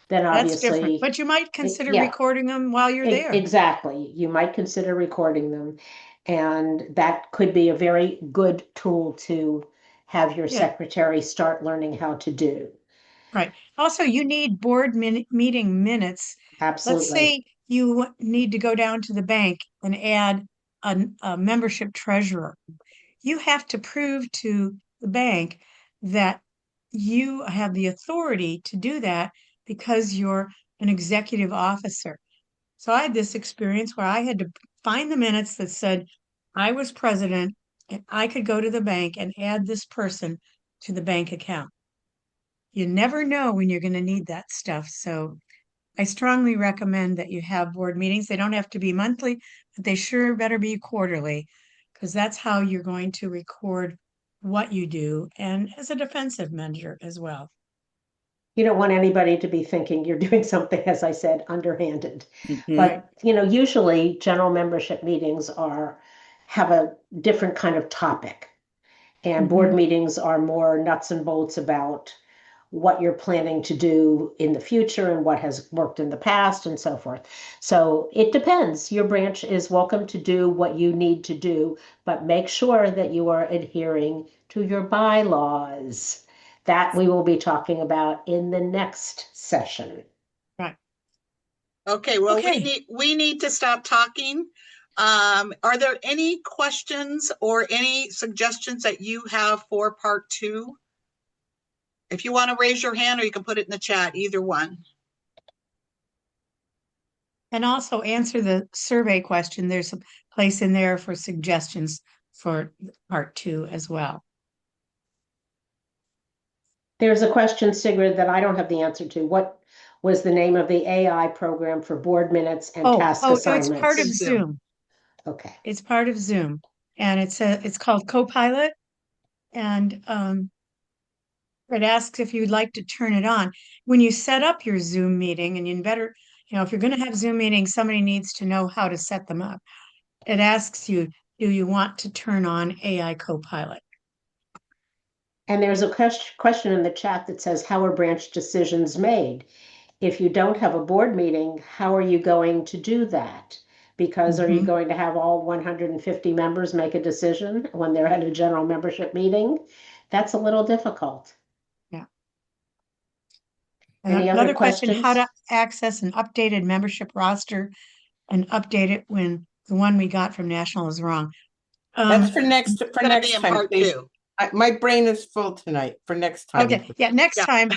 then That's different, obviously, but you might consider yeah. recording them while you're there. Exactly. You might consider recording them. And that could be a very good tool to have your Yeah. secretary start learning how to do. Right. Also, you need board meeting minutes. Let's Absolutely. say you need to go down to the bank and add a membership treasurer. You have to prove to the bank that you have the authority to do that because you're an executive officer. So I had this experience where I had to find the minutes that said I was president and I could go to the bank and add this person to the bank account. You never know when you're going to need that stuff. So I strongly recommend that you have board meetings. They don't have to be monthly, but they sure better be quarterly, because that's how you're going to record what you do and as a defensive measure as well. You don't want anybody to be thinking you're doing something, as I said, underhanded. Mhm. But, usually general membership meetings have a different kind of topic. And board Mhm. meetings are more nuts and bolts about what you're planning to do in the future and what has worked in the past and so forth. So it depends. Your branch is welcome to do what you need to do, but make sure that you are adhering to your bylaws. That we will be talking about in the next session. Right. Okay, well, Okay. we need to stop talking. Are there any questions or any suggestions that you have for part 2? If you want to raise your hand or you can put it in the chat, either one. And also answer the survey question. There's a place in there for suggestions for part 2 as well. There's a question, Sigrid, that I don't have the answer to. What was the name of the AI program for board minutes and task It's assignments? part of Zoom. Zoom. Okay. It's part of Zoom, and it's called Copilot, and it asks if you'd like to turn it on. When you set up your Zoom meeting, and you better, if you're going to have Zoom meetings, somebody needs to know how to set them up. It asks you, do you want to turn on AI Copilot? And there's a question in the chat that says, how are branch decisions made? If you don't have a board meeting, how are you going to do that? Because are you Mhm. going to have all 150 members make a decision when they're at a general membership meeting? That's a little difficult. Yeah. Any Another other question, how to questions? access an updated membership roster and update it when the one we got from National is wrong. That's for next It's gonna be in time, part please. 2. My brain is full tonight for next time. Okay, yeah, next Yeah. time.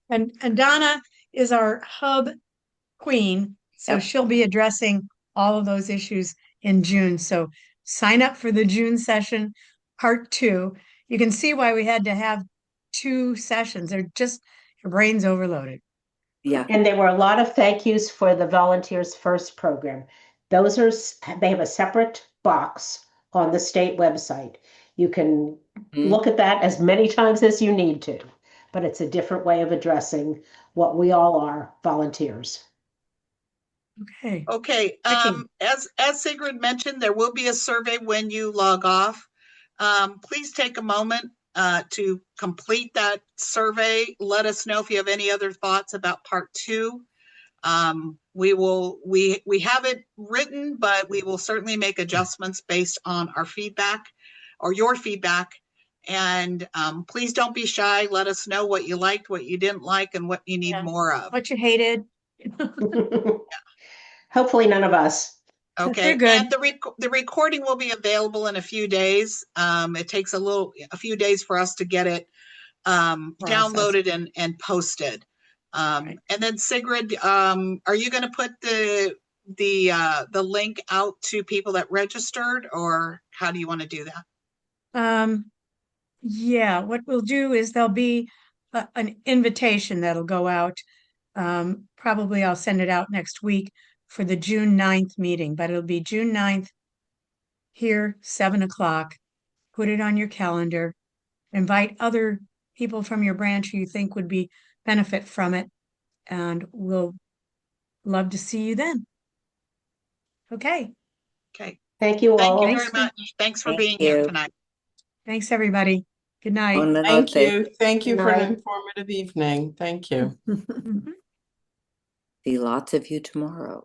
And Donna is our hub queen, so Yep. she'll be addressing all of those issues in June. So sign up for the June session, part 2. You can see why we had to have 2 sessions. They're just, your brain's overloaded. Yeah. And there were a lot of thank yous for the Volunteers First program. They have a separate box on the state website. You can Mhm. look at that as many times as you need to, but it's a different way of addressing what we all are, volunteers. Okay. Okay, Becky. as Sigrid mentioned, there will be a survey when you log off. Please take a moment to complete that survey. Let us know if you have any other thoughts about part 2. We have it written, but we will certainly make adjustments based on our feedback or your feedback. And please don't be shy. Let us know what you liked, what you didn't like, and what you need Yeah. more of. What you hated. Hopefully none of us. Okay, They're good. and the recording will be available in a few days. It takes a few days for us to get it downloaded and posted. Right. And then Sigrid, are you going to put the link out to people that registered, or how do you want to do that? Yeah, what we'll do is there'll be an invitation that'll go out. Probably I'll send it out next week for the June 9th meeting, but it'll be June 9th here, 7 o'clock. Put it on your calendar. Invite other people from your branch who you think would benefit from it, and we'll love to see you then. Okay. Okay. Thank you Thank all. you very much. Thanks for Thank being here you. thank Thanks, everybody. Good night. Buonanotte. Thank you. Thank you Good for an night. informative evening. Thank you. Mhm. See lots of you tomorrow.